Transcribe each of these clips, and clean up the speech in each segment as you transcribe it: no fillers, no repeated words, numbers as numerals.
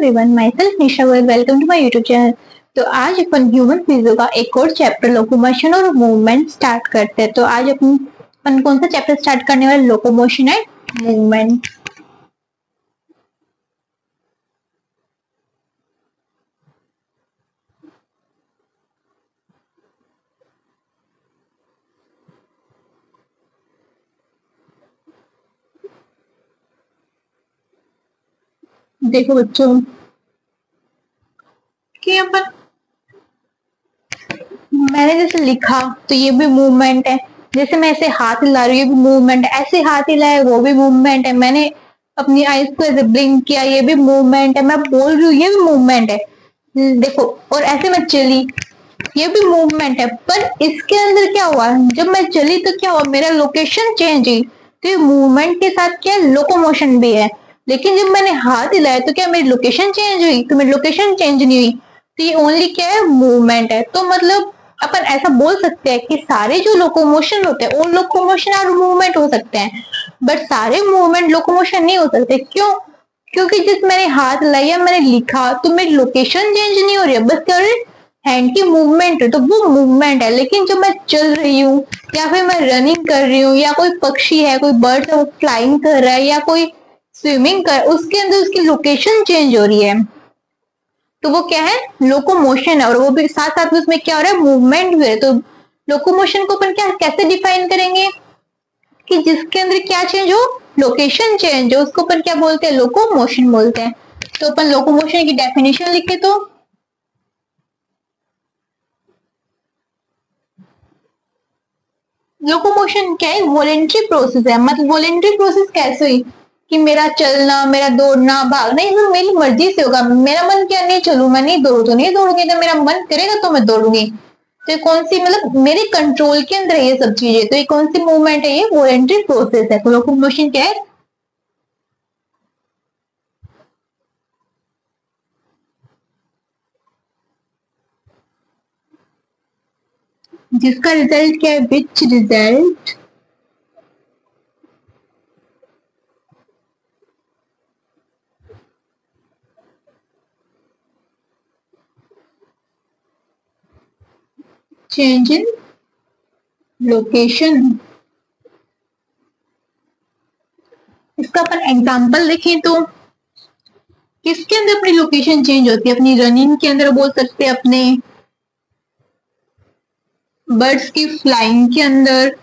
Everyone, myself Nisha Goyal, welcome to my YouTube channel. तो आज अपन ह्यूमन फिजियो का एक और चैप्टर लोकोमोशन और मूवमेंट स्टार्ट करते हैं। तो आज अपन कौन सा चैप्टर स्टार्ट करने वाले? Locomotion and movement. देखो बच्चों कि अपन मैंने जैसे लिखा तो ये भी मूवमेंट है। जैसे मैं ऐसे हाथ हिला रही हूँ, ये भी मूवमेंट है। ऐसे हाथ हिलाए वो भी मूवमेंट है। मैंने अपनी आईज को ऐसे ब्लिंक किया, ये भी मूवमेंट है। मैं बोल रही हूँ, ये भी मूवमेंट है। देखो, और ऐसे मैं चली, ये भी मूवमेंट है। पर इसके अंदर क्या हुआ, जब मैं चली तो क्या हुआ, मेरा लोकेशन चेंज हुई। तो ये मूवमेंट के साथ क्या लोकोमोशन भी है। लेकिन जब मैंने हाथ हिलाया तो क्या मेरी लोकेशन चेंज हुई? तो मेरी लोकेशन चेंज नहीं हुई। तो ये ओनली क्या है, मूवमेंट है। तो मतलब अपन ऐसा बोल सकते हैं कि सारे जो लोकोमोशन होते हैं वो लोकोमोशन और मूवमेंट हो सकते हैं, बट सारे मूवमेंट लोकोमोशन नहीं हो सकते। क्यों? क्योंकि जिस मैंने हाथ लाया, मैंने लिखा, तो मेरी लोकेशन चेंज नहीं हो रही है, बस क्या हो रही है, हैंड की मूवमेंट है, तो वो मूवमेंट है। लेकिन जब मैं चल रही हूँ या फिर मैं रनिंग कर रही हूँ, या कोई पक्षी है, कोई बर्ड है, वो फ्लाइंग कर रहा है, या कोई स्विमिंग कर, उसके अंदर उसकी लोकेशन चेंज हो रही है, तो वो क्या है, लोकोमोशन है। और वो भी साथ साथ में उसमें क्या हो रहा है, मूवमेंट भी है। तो लोकोमोशन को अपन क्या कैसे डिफाइन करेंगे कि जिसके अंदर क्या चेंज हो, लोकेशन चेंज हो, उसको अपन क्या बोलते हैं, लोकोमोशन बोलते हैं। तो अपन लोकोमोशन की डेफिनेशन लिखे तो लोकोमोशन क्या है, वॉलेंट्री प्रोसेस है। मतलब वॉलेंट्री प्रोसेस कैसे हुई कि मेरा चलना, मेरा दौड़ना, भागना, ये सब मेरी मर्जी से होगा। मेरा मन क्या, नहीं चलू, मैं नहीं दौड़ू तो नहीं दौड़ूंगी, अगर मेरा मन करेगा तो मैं दौड़ूंगी। तो ये कौन सी, मतलब मेरे कंट्रोल के अंदर है ये सब चीजें। तो ये कौन सी मूवमेंट है, ये वॉलेंट्री प्रोसेस है। तो लोकोमोशन क्या है, जिसका रिजल्ट क्या है, which result change in location. इसका अपन एग्जांपल देखें तो किसके अंदर अपनी लोकेशन चेंज होती है, अपनी रनिंग के अंदर बोल सकते हैं, अपने बर्ड्स की फ्लाइंग के अंदर,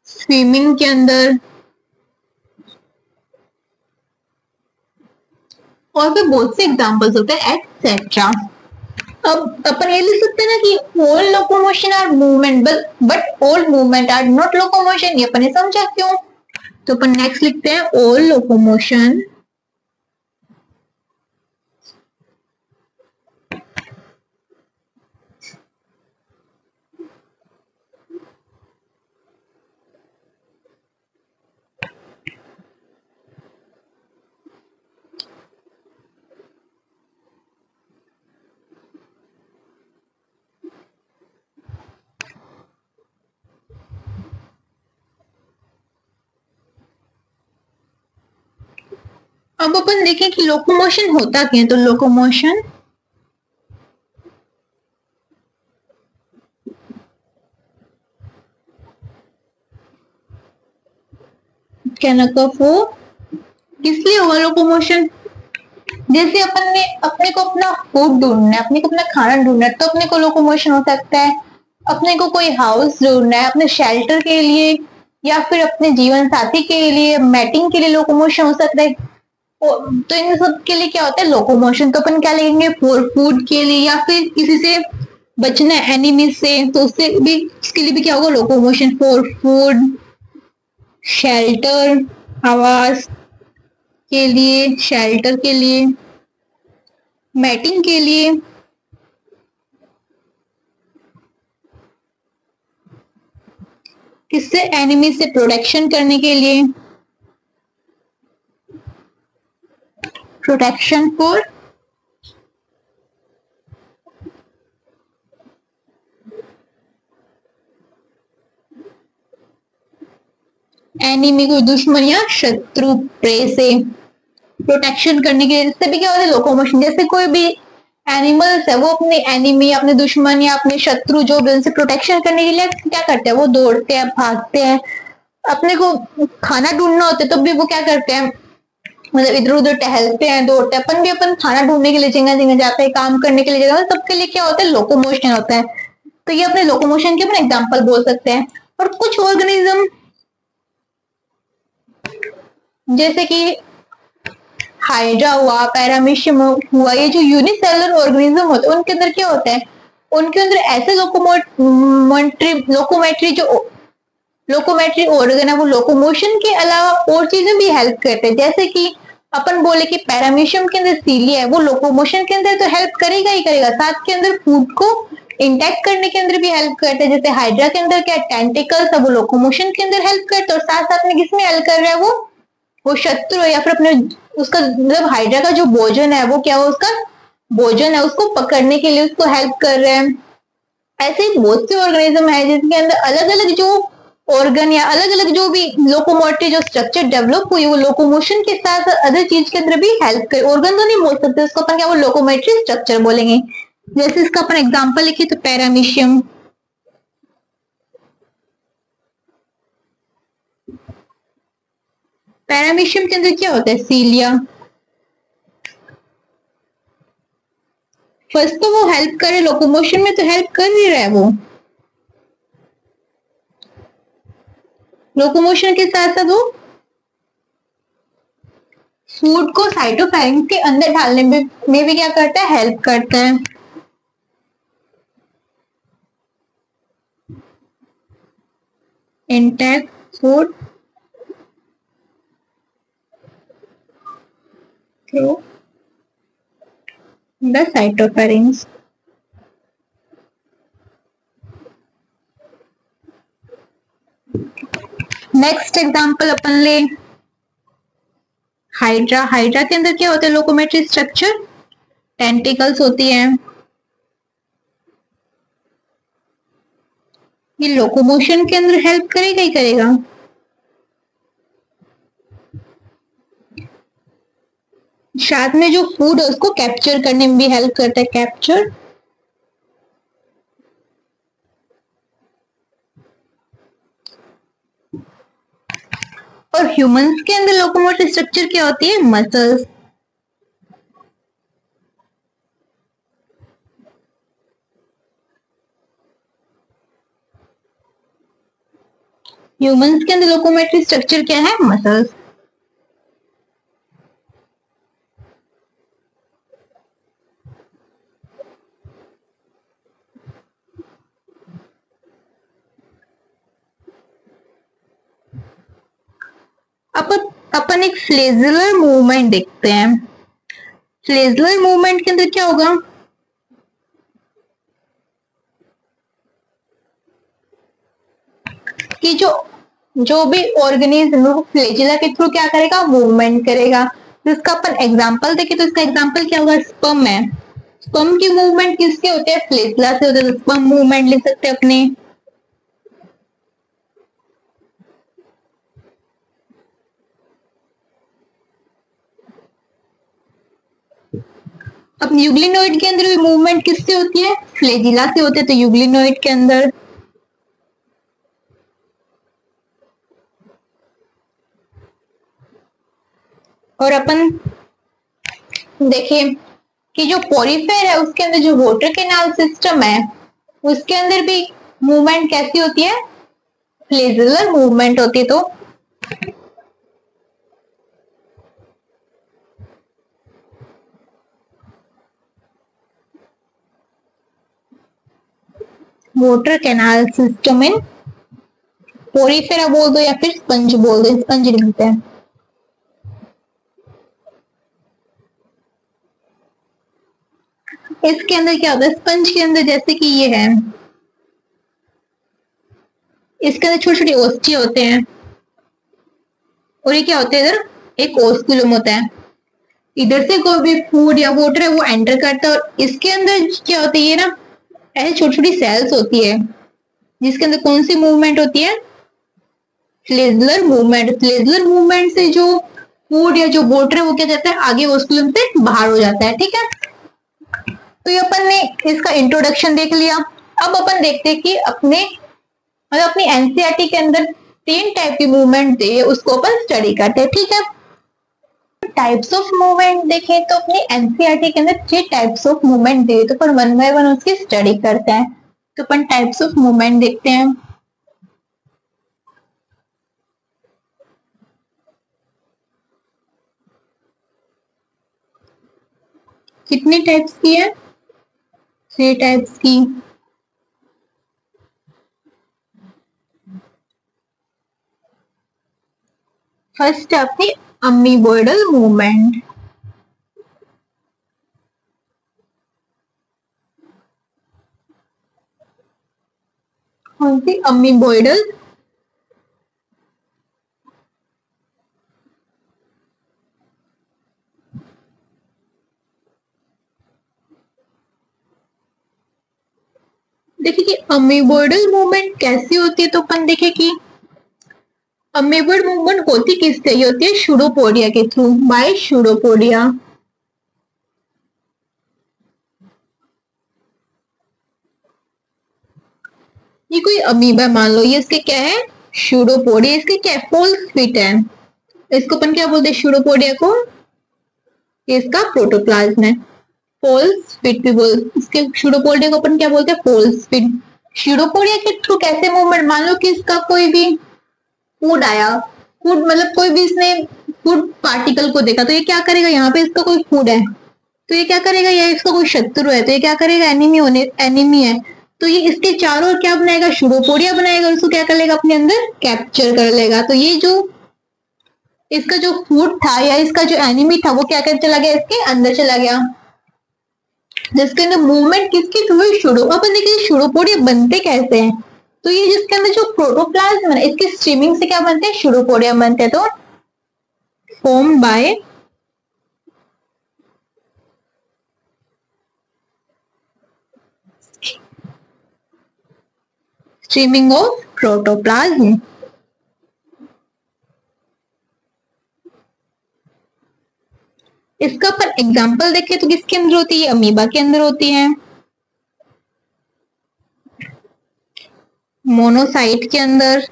स्विमिंग के अंदर, और भी बहुत से एग्जांपल्स होते हैं एक्सेट्रा। अब अपन ये लिख सकते हैं ना कि all locomotion are movement, but all movement are not locomotion. ये अपन ने समझा क्यों? तो अपन नेक्स्ट लिखते हैं, ऑल लोकोमोशन अब अपन देखें कि लोकोमोशन होता क्या है। तो लोकोमोशन कैन occur for, किस लिए हुआ लोकोमोशन? जैसे अपन ने अपने को अपना फूड ढूंढना है, अपने को अपना खाना ढूंढना है, तो अपने को लोकोमोशन हो सकता है। अपने को कोई हाउस ढूंढना है अपने शेल्टर के लिए, या फिर अपने जीवन साथी के लिए मैटिंग के लिए लोकोमोशन हो सकता है। तो इन सब के लिए क्या होता है, लोकोमोशन। तो अपन क्या लिखेंगे, फॉर फूड के लिए, या फिर किसी से बचना है एनिमी से, तो उससे भी, उसके लिए भी क्या होगा, लोकोमोशन। फॉर फूड, शेल्टर, आवास के लिए, शेल्टर के लिए, मैटिंग के लिए, किससे, एनिमी से प्रोटेक्शन करने के लिए, प्रोटेक्शन फॉर एनिमी, को दुश्मन या शत्रु, प्रे से। प्रोटेक्शन करने के लिए। इससे भी क्या होता है लोकोमोशन, जैसे कोई भी एनिमल्स है वो अपने एनिमी, अपने दुश्मन या अपने शत्रु जो भी, उनसे प्रोटेक्शन करने के लिए क्या करते हैं, वो दौड़ते हैं, भागते हैं। अपने को खाना ढूंढना होता है तब भी वो क्या करते हैं, मतलब इधर उधर टहलते हैं, दौड़ते हैं। अपन भी अपन खाना ढूंढने के लिए जगह जगह जाते हैं, काम करने के लिए जगह, सबके लिए क्या होता है, लोकोमोशन होता है। तो ये अपने लोकोमोशन के अपन एग्जाम्पल बोल सकते हैं। और कुछ ऑर्गेनिज्म जैसे कि हाइड्रा हुआ, पैरामीशियम हुआ, ये जो यूनिसेलुलर ऑर्गेनिज्म होते हैं उनके अंदर क्या होता है, उनके अंदर ऐसे लोकोमेट्री ऑर्गन है, वो लोकोमोशन के अलावा और चीजें भी हेल्प करते हैं। जैसे कि अपन बोले कि पैरामीशियम के अंदर सीलिया है, वो लोकोमोशन के अंदर तो हेल्प करेगा ही करेगा, साथ के अंदर फूड को इंटैक्ट करने के अंदर भी हेल्प करते हैं। जैसे हाइड्रा के अंदर क्या टेंटिकल्स है, वो लोकोमोशन के अंदर हेल्प करते हैं, और साथ साथ में किसमें हेल्प कर रहा है, वो शत्रु है या फिर अपने उसका मतलब हाइड्रा का जो भोजन है वो क्या है, उसका भोजन है, उसको पकड़ने के लिए उसको हेल्प कर रहे हैं। ऐसे ही बहुत से ऑर्गेनिज्म है जिसके अंदर अलग अलग जो ऑर्गन या अलग अलग जो भी लोकोमोटिव जो स्ट्रक्चर डेवलप हुई, वो लोकोमोशन के साथ अदर चीज के अंदर भी हेल्प करे। ऑर्गन तो नहीं बोल सकते उसको अपन, क्या वो लोकोमेट्री स्ट्रक्चर बोलेंगे। जैसे इसका अपन एग्जांपल लिखे तो पैरामीशियम, पैरामीशियम के अंदर क्या होता है, सीलिया। फर्स्ट तो वो हेल्प करे लोकोमोशन में, तो हेल्प कर ही रहा है वो लोकोमोशन के साथ साथ, वो फूड को साइटोफैरिंग्स के अंदर डालने में भी क्या करता है, हेल्प करता है। Intact food through the cytopharynx. Next example अपन ले हाइड्रा। हाइड्रा के अंदर क्या होता है, लोकोमेट्री स्ट्रक्चर, टेंटिकल्स होती है। ये लोकोमोशन के अंदर हेल्प करेगा ही करेगा। साथ में जो फूड है उसको कैप्चर करने में भी हेल्प करता है, कैप्चर। और ह्यूमंस के अंदर लोकोमोटिव स्ट्रक्चर क्या होती है, मसल्स। ह्यूमंस के अंदर लोकोमेट्री स्ट्रक्चर क्या है, मसल्स। अब अपन एक फ्लेजुलर मूवमेंट देखते हैं। फ्लेजुलर मूवमेंट के अंदर क्या होगा, कि जो भी ऑर्गेनिज्म फ्लेजिला के थ्रू क्या करेगा, मूवमेंट करेगा। तो इसका अपन एग्जांपल देखें तो इसका एग्जांपल क्या होगा, स्पर्म है। स्पर्म की मूवमेंट किसके होते हैं, फ्लेजिला से होते हैं, तो स्पर्म मूवमेंट लिख सकते हैं अपने। अब यूग्लिनोइड के अंदर भी मूवमेंट किससे होती है, फ्लेजिला से होते हैं, तो यूग्लिनोइड के अंदर। और अपन देखें कि जो पोरीफेर है उसके अंदर जो वाटर कैनाल सिस्टम है उसके अंदर भी मूवमेंट कैसी होती है, फ्लेजुलर मूवमेंट होती है। तो water canal system in Porifera बोल दो या फिर स्पंज बोल दो, स्पंज लिखते हैं। इसके अंदर क्या होता है, स्पंज के अंदर जैसे कि ये है, इसके अंदर छोटे छोटे ओस्टिया होते हैं, और ये क्या होता है, इधर एक ओस्कुलम होता है। इधर से कोई भी फूड या वाटर है वो एंटर करता है, और इसके अंदर क्या होता है, ये ना ऐसे छोटी छोटी सेल्स होती है जिसके अंदर कौन सी मूवमेंट होती है, फ्लेजुलर मूवमेंट। फ्लेजुलर मूवमेंट से जो फूड या जो वोटर है वो क्या जाता है आगे ओस्कुलम से बाहर हो जाता है। ठीक है, तो ये अपन ने इसका इंट्रोडक्शन देख लिया। अब अपन देखते हैं कि अपने मतलब अपनी एनसीईआरटी के अंदर 3 टाइप की मूवमेंट दी है, उसको अपन स्टडी करते हैं। ठीक है, टाइप्स ऑफ मूवमेंट देखें तो अपनी एनसीईआरटी के अंदर 3 टाइप्स ऑफ मूवमेंट दिए, तो अपन वन बाय वन उसकी स्टडी करते हैं। तो अपन टाइप्स ऑफ मूवमेंट देखते हैं। कितने टाइप्स की है? 3 टाइप्स की। फर्स्ट है अपनी अमीबॉइडल मूवमेंट। कौन सी? अमीबॉइडल। देखिए कि अमीबॉइडल मूवमेंट कैसी होती है, तो अपन देखें कि अमीबॉइड मूवमेंट होती किससे? ये होती है शूडोपोडिया के थ्रू, बाय शूडोपोडिया। ये कोई अमीबा मान लो, ये इसके क्या है? शूडोपोडिया। इसके क्या है? फॉल्स फिट है। इसको अपन क्या बोलते हैं शूडोपोडिया को? ये इसका प्रोटोप्लाज्म है। फॉल्स फिट भी बोल, इसके शूडोपोडिया को अपन क्या बोलते हैं? False fit. शूडोपोडिया के थ्रू कैसे मूवमेंट? मान लो कि इसका कोई भी फूड आया, फूड मतलब कोई भी इसने फूड पार्टिकल को देखा, तो ये क्या करेगा? यहाँ पे इसका कोई फूड है तो ये क्या करेगा? या इसका कोई शत्रु है तो ये क्या करेगा? एनिमी है तो ये इसके चारों ओर क्या बनाएगा? शूडोपोडिया बनाएगा, उसको क्या कर लेगा? अपने अंदर कैप्चर कर लेगा। तो ये जो इसका जो फूड था या इसका जो एनिमी था वो क्या कर चला गया? इसके अंदर चला गया, जिसके अंदर मूवमेंट किसके थ्रू? शूडो। अपन देखिए शूडोपोडिया बनते कैसे हैं, तो ये जिसके अंदर जो प्रोटोप्लाज्म है इसकी स्ट्रीमिंग से क्या बनते हैं? शूडोपोडिया बनते हैं। तो form by streaming of protoplasm. इसका पर एग्जांपल देखें तो किसके अंदर होती है? अमीबा के अंदर होती है, मोनोसाइट के अंदर,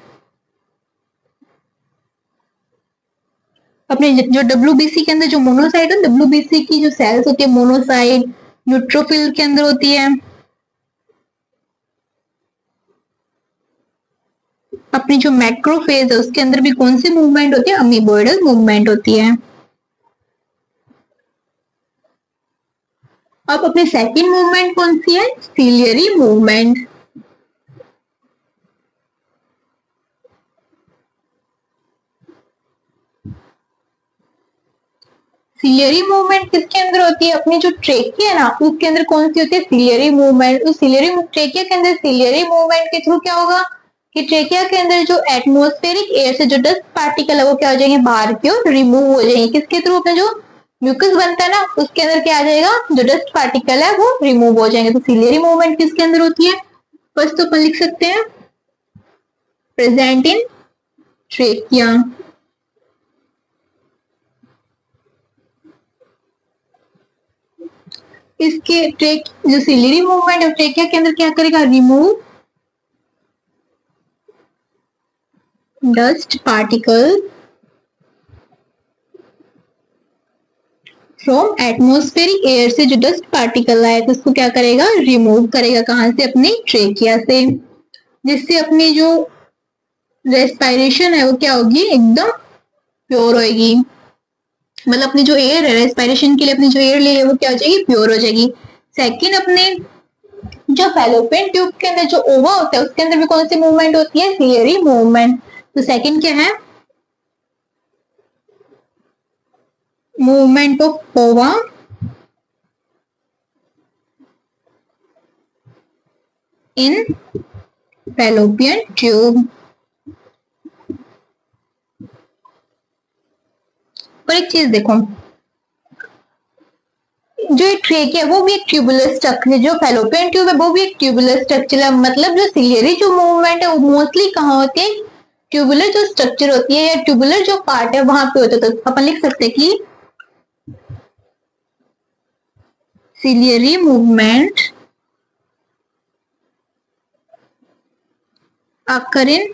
अपने जो डब्ल्यूबीसी के अंदर जो मोनोसाइट है, डब्ल्यूबीसी की जो सेल्स होती है मोनोसाइट, न्यूट्रोफिल के अंदर होती है। अपनी जो मैक्रोफेज है उसके अंदर भी कौन सी मूवमेंट होती है? अमीबॉइडल मूवमेंट होती है। अब अपनी सेकंड मूवमेंट कौन सी है? Ciliary movement. सीलियरी मूवमेंट किसके अंदर होती है? अपनी जो ट्रेकिया है ना उसके अंदर कौन सी होती है? Ciliary movement. उस सीलियरी ट्रेकिया के अंदर सीलियरी मूवमेंट के थ्रू क्या होगा कि ट्रेकिया के अंदर जो एटमॉस्फेरिक एयर से जो डस्ट पार्टिकल है वो क्या हो जाएंगे? बाहर की ओर रिमूव हो जाएंगे। किसके थ्रू? अपने जो म्यूकस बनता है ना उसके अंदर क्या आ जाएगा? जो डस्ट पार्टिकल है वो रिमूव हो जाएंगे। तो सीलियरी मूवमेंट किसके अंदर होती है? फर्स्ट तो अपन लिख सकते हैं प्रेजेंट इन ट्रेकिया। इसके ट्रेक जो सीलियरी मूवमेंट है ट्रेकिया के अंदर क्या करेगा? Remove dust particle from atmospheric air से जो डस्ट पार्टिकल आए तो उसको क्या करेगा? रिमूव करेगा। कहां से? अपनी ट्रेकिया से, जिससे अपनी जो रेस्पिरेशन है वो क्या होगी? एकदम प्योर होगी। मतलब अपनी जो एयर है रेस्पिरेशन के लिए अपनी जो एयर ले वो क्या हो जाएगी? प्योर हो जाएगी। सेकंड, अपने जो फैलोपियन ट्यूब के अंदर जो ओवा होता है उसके अंदर भी कौन सी मूवमेंट होती है? Ciliary movement. तो सेकंड क्या है? मूवमेंट ऑफ ओवा इन फैलोपियन ट्यूब। और एक चीज देखो, जो एक ट्रेक है वो भी एक ट्यूबुलर स्ट्रक्चर है, जो फैलोपियन ट्यूब है वो भी एक ट्यूबुलर स्ट्रक्चर है। मतलब जो सीलियरी जो मूवमेंट है वो मोस्टली कहाँ होती है? ट्यूबुलर जो स्ट्रक्चर होती है या ट्यूबुलर जो पार्ट है वहां पे होता है, तो अपन लिख सकते हैं कि ciliary movement occur in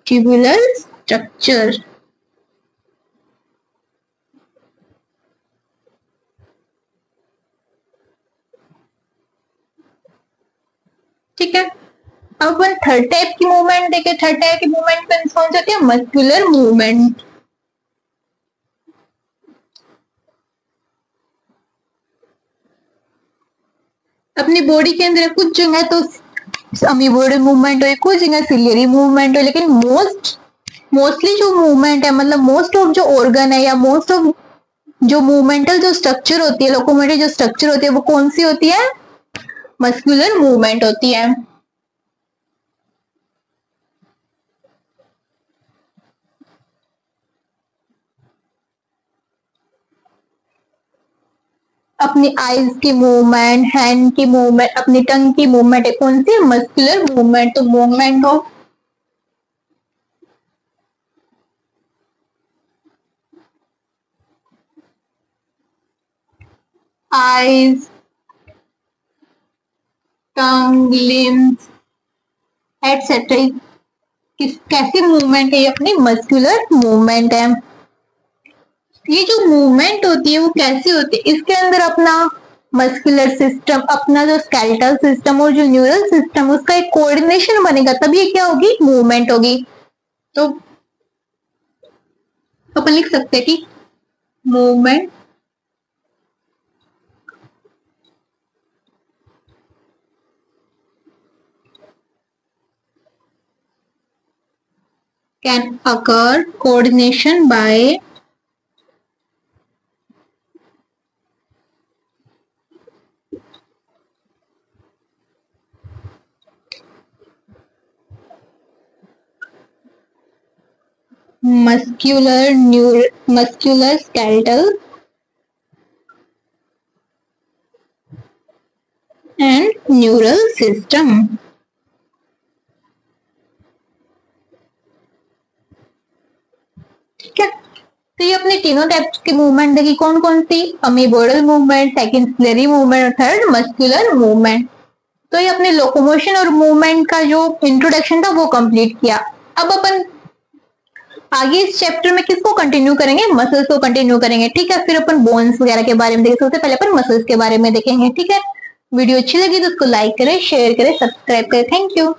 tubular structure। ठीक है, अब अपन थर्ड टाइप की मूवमेंट देखें। थर्ड टाइप की मूवमेंट कौन सी होती है? Muscular movement. अपनी बॉडी के अंदर कुछ जगह तो अमीबोइडल मूवमेंट हो, कुछ जगह सिलियरी मूवमेंट हो, लेकिन मोस्टली जो मूवमेंट है, मतलब मोस्ट ऑफ जो ऑर्गन है या मोस्ट ऑफ जो मूवमेंटल जो स्ट्रक्चर होती है, लोकोमोटिव जो स्ट्रक्चर होती है, वो कौन सी होती है? मस्कुलर मूवमेंट होती है। अपनी आईज की मूवमेंट, हैंड की मूवमेंट, अपनी टंग की मूवमेंट है कौन सी? Muscular movement. तो movement of eyes, tongue, limbs etcetera कैसी मूवमेंट है? ये अपनी मस्कुलर मूवमेंट है। ये जो मूवमेंट होती है वो कैसी होती है? इसके अंदर अपना मस्कुलर सिस्टम, अपना जो स्केलेटल सिस्टम और जो न्यूरल सिस्टम, उसका एक कोऑर्डिनेशन बनेगा, तभी ये क्या होगी? मूवमेंट होगी। तो अपन लिख सकते हैं कि movement can occur coordination by muscular skeletal and neural system। ठीक है, तो ये अपने तीनों टाइप्स की मूवमेंट देखी। कौन कौन सी? अमीबोइडल मूवमेंट, सेकंड सिलेरी मूवमेंट और थर्ड मस्कुलर मूवमेंट। तो ये अपने लोकोमोशन और मूवमेंट का जो इंट्रोडक्शन था वो कंप्लीट किया। अब अपन आगे इस चैप्टर में किसको कंटिन्यू करेंगे? मसल्स को कंटिन्यू करेंगे। ठीक है, फिर अपन बोन्स वगैरह के बारे में देखेंगे। सबसे पहले अपन मसल्स के बारे में देखेंगे। ठीक है, वीडियो अच्छी लगी तो उसको लाइक करें, शेयर करें, सब्सक्राइब करें। Thank you.